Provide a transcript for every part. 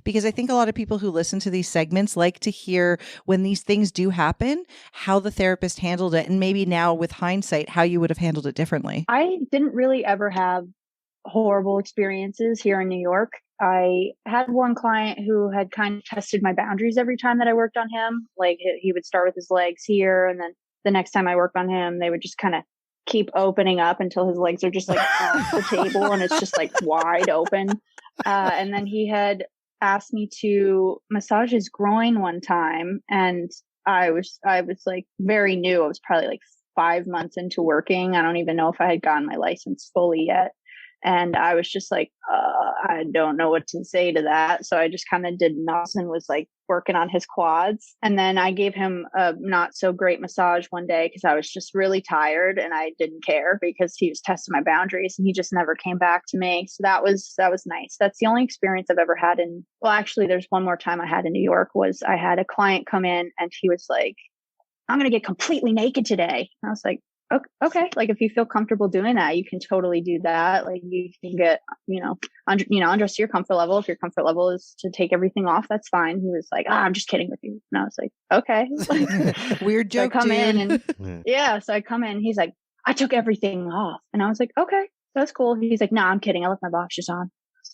Because I think a lot of people who listen to these segments like to hear when these things do happen, how the therapist handled it. And maybe now with hindsight, how you would have handled it differently. I didn't really ever have horrible experiences here in New York. I had one client who had kind of tested my boundaries every time that I worked on him. Like he would start with his legs here, and then the next time I worked on him, they would just kind of keep opening up until his legs are just like off the table and it's just like wide open. And then he had asked me to massage his groin one time, and I was like very new. I was probably like 5 months into working. I don't even know if I had gotten my license fully yet. And I was just like, I don't know what to say to that. So I just kind of did nothing and was like working on his quads. And then I gave him a not so great massage one day because I was just really tired and I didn't care because he was testing my boundaries and he just never came back to me. So that was nice. That's the only experience I've ever had well, actually, there's one more time I had in New York was I had a client come in and he was like, I'm going to get completely naked today. And I was like, okay, like if you feel comfortable doing that, you can totally do that. Like you can get, undress to your comfort level. If your comfort level is to take everything off, that's fine. He was like, I'm just kidding with you. And I was like, okay. Weird joke, so I come dude. in and so I come in, he's like, I took everything off. And I was like, okay, that's cool. He's like, no, I'm kidding. I left my boxers on.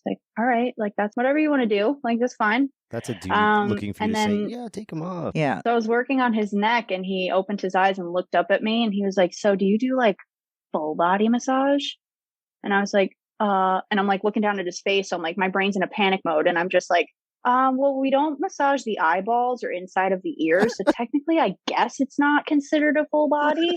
Like, all right, like that's whatever you want to do. Like, that's fine. That's a dude looking for you to say, yeah, take him off. Yeah. So I was working on his neck and he opened his eyes and looked up at me and he was like, so do you do like full body massage? And I was like, and I'm like looking down at his face. So I'm like, my brain's in a panic mode. And I'm just like, well, we don't massage the eyeballs or inside of the ears. So technically, I guess it's not considered a full body.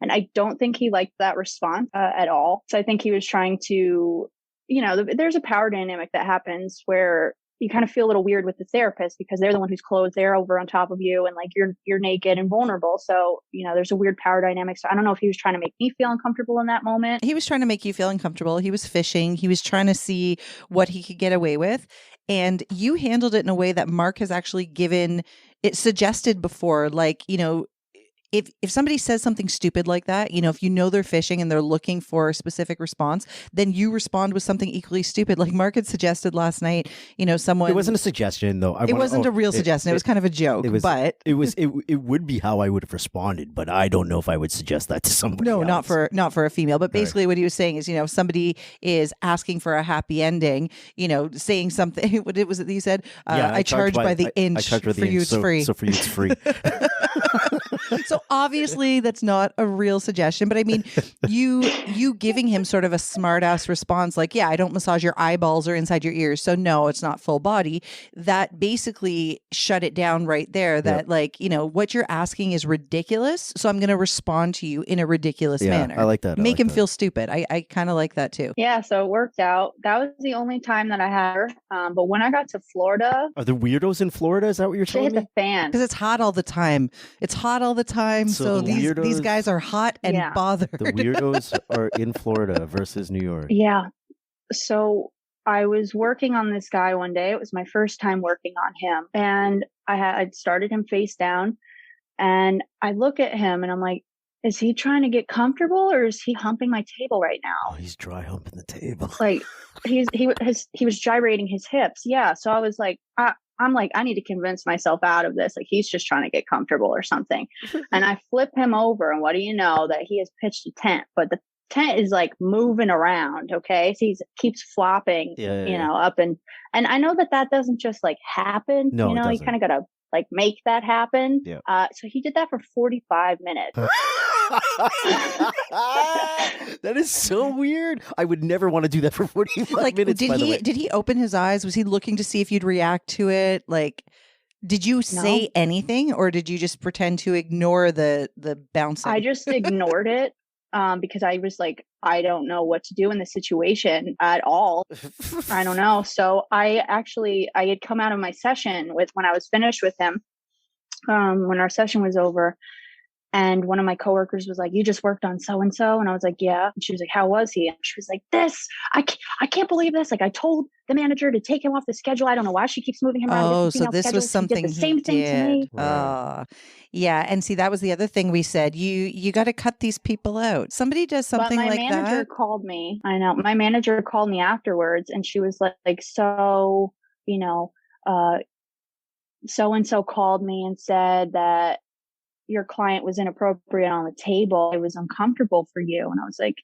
And I don't think he liked that response at all. So I think he was trying to, there's a power dynamic that happens where you kind of feel a little weird with the therapist because they're the one who's clothed, they're over on top of you and like you're naked and vulnerable. So, there's a weird power dynamic. So I don't know if he was trying to make me feel uncomfortable in that moment. He was trying to make you feel uncomfortable. He was fishing. He was trying to see what he could get away with. And you handled it in a way that Mark has actually given it suggested before, like, if somebody says something stupid like that, if they're fishing and they're looking for a specific response, then you respond with something equally stupid. Like Mark had suggested last night, someone. It wasn't a suggestion though. It wasn't a real suggestion. It was kind of a joke. It would be how I would have responded, but I don't know if I would suggest that to somebody. No, else. not for a female. But basically, what he was saying is, if somebody is asking for a happy ending, saying something. What was it that you said? I charge by the inch. I charge by the for inch, you, it's free. So for you, it's free. So obviously that's not a real suggestion, but I mean, you giving him sort of a smart ass response like, yeah, I don't massage your eyeballs or inside your ears. So no, it's not full body. That basically shut it down right there that what you're asking is ridiculous. So I'm going to respond to you in a ridiculous manner. I like that. Make him feel stupid. I kind of like that too. Yeah. So it worked out. That was the only time that I had her. But when I got to Florida. Are there weirdos in Florida? Is that what you're telling me? She hit the fan. Because it's hot all the time. It's hot all the time. So these guys are hot and bothered. The weirdos are in Florida versus New York. Yeah. So I was working on this guy one day. It was my first time working on him. And I'd started him face down. And I look at him and I'm like, is he trying to get comfortable or is he humping my table right now? Oh, he's dry humping the table. Like he was gyrating his hips. Yeah. So I was like, I'm like, I need to convince myself out of this. Like he's just trying to get comfortable or something. And I flip him over and what do you know that he has pitched a tent, but the tent is like moving around. Okay. So he keeps flopping, up and I know that doesn't just like happen. No, you kind of got to like make that happen. Yeah. So he did that for 45 minutes. That is so weird. I would never want to do that for 45 minutes. Did he open his eyes? Was he looking to see if you'd react to it? Like, did you say anything or did you just pretend to ignore the bouncing? I just ignored it because I was like, I don't know what to do in this situation at all. I don't know. So I had come out of my session when I was finished with him, when our session was over. And one of my coworkers was like, you just worked on so-and-so. And I was like, yeah. And she was like, how was he? And she was like, I can't believe this. Like I told the manager to take him off the schedule. I don't know why she keeps moving him around. Oh, so this was something he did the same thing to me. Yeah. And see, that was the other thing we said. You got to cut these people out. Somebody does something like that. My manager called me. I know. My manager called me afterwards and she was like, so, you know, so and so called me and said that your client was inappropriate on the table. It was uncomfortable for you. And I was like,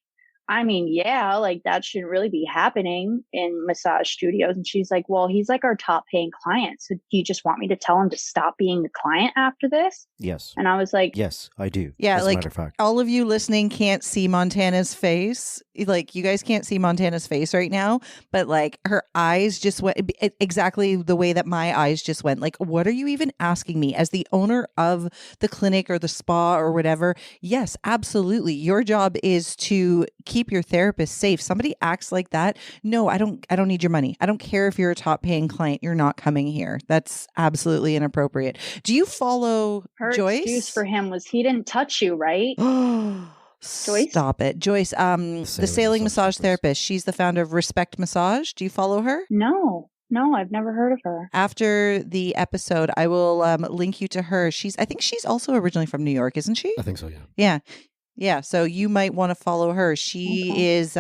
I mean, yeah, like that shouldn't really be happening in massage studios. And she's like, well, he's like our top paying client. So do you just want me to tell him to stop being the client after this? Yes. And I was like, Yes, I do. Yeah, as a like matter of fact. all of you listening can't see Montana's face. Like you guys can't see Montana's face right now, but like her eyes just went exactly the way that my eyes just went. Like, what are you even asking me as the owner of the clinic or the spa or whatever? Yes, absolutely. Your job is to keep your therapist safe. Somebody acts like that. No, I don't need your money. I don't care if you're a top paying client. You're not coming here. That's absolutely inappropriate. Do you follow her Joyce? excuse for him was he didn't touch you, right? Joyce? Stop it. Joyce, the sailing massage therapist. She's the founder of Respect Massage. Do you follow her? No, I've never heard of her. After the episode, I will link you to her. I think she's also originally from New York, isn't she? I think so, yeah. Yeah. Yeah, so you might want to follow her. She is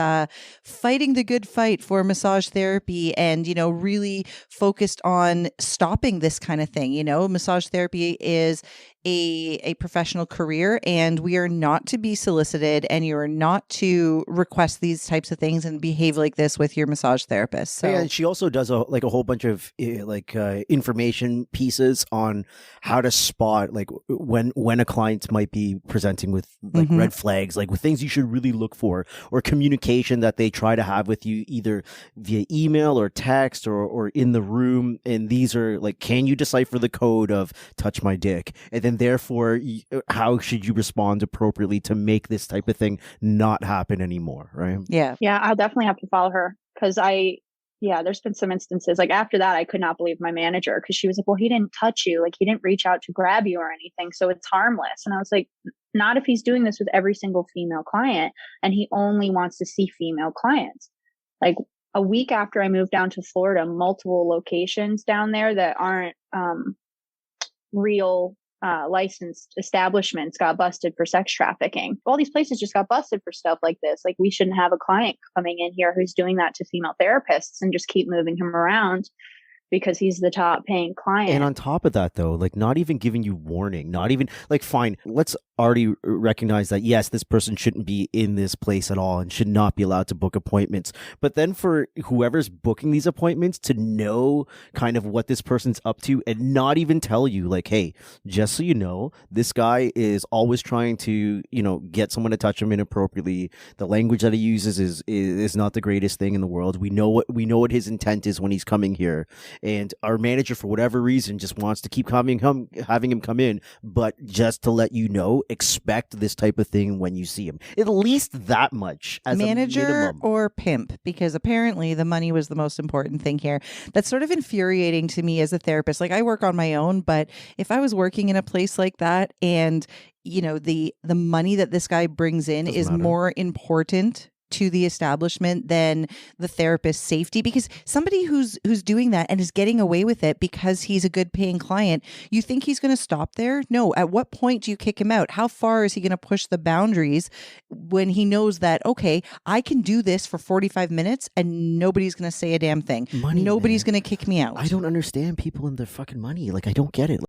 fighting the good fight for massage therapy and, you know, really focused on stopping this kind of thing. You know, massage therapy is a professional career and we are not to be solicited and you are not to request these types of things and behave like this with your massage therapist. So yeah, and she also does a whole bunch of information pieces on how to spot like when a client might be presenting with like red flags, like with things you should really look for, or communication that they try to have with you either via email or text or in the room. And these are like, can you decipher the code of touch my dick? And then therefore, how should you respond appropriately to make this type of thing not happen anymore, right? Yeah. Yeah, I'll definitely have to follow her because there's been some instances like after that, I could not believe my manager because she was like, well, he didn't touch you. Like he didn't reach out to grab you or anything. So it's harmless. And I was like, not if he's doing this with every single female client and he only wants to see female clients. Like a week after I moved down to Florida, multiple locations down there that aren't real licensed establishments got busted for sex trafficking. All these places just got busted for stuff like this. Like we shouldn't have a client coming in here who's doing that to female therapists and just keep moving him around because he's the top paying client. And on top of that, though, like not even giving you warning, not even like, fine, let's already recognize that, yes, this person shouldn't be in this place at all and should not be allowed to book appointments. But then for whoever's booking these appointments to know kind of what this person's up to and not even tell you like, hey, just so you know, this guy is always trying to, you know, get someone to touch him inappropriately. The language that he uses is not the greatest thing in the world. We know what his intent is when he's coming here. And our manager, for whatever reason, just wants to keep having him come in. But just to let you know, expect this type of thing when you see him. At least that much as manager a minimum. or pimp, because apparently the money was the most important thing here. That's sort of infuriating to me as a therapist. Like I work on my own, but if I was working in a place like that and, you know, the money that this guy brings in is more important to the establishment than the therapist's safety, because somebody who's doing that and is getting away with it because he's a good paying client, you think he's going to stop there? No. At what point do you kick him out? How far is he going to push the boundaries when he knows that, okay, I can do this for 45 minutes and nobody's going to say a damn thing. Nobody's going to kick me out. I don't understand people and their fucking money. Like, I don't get it.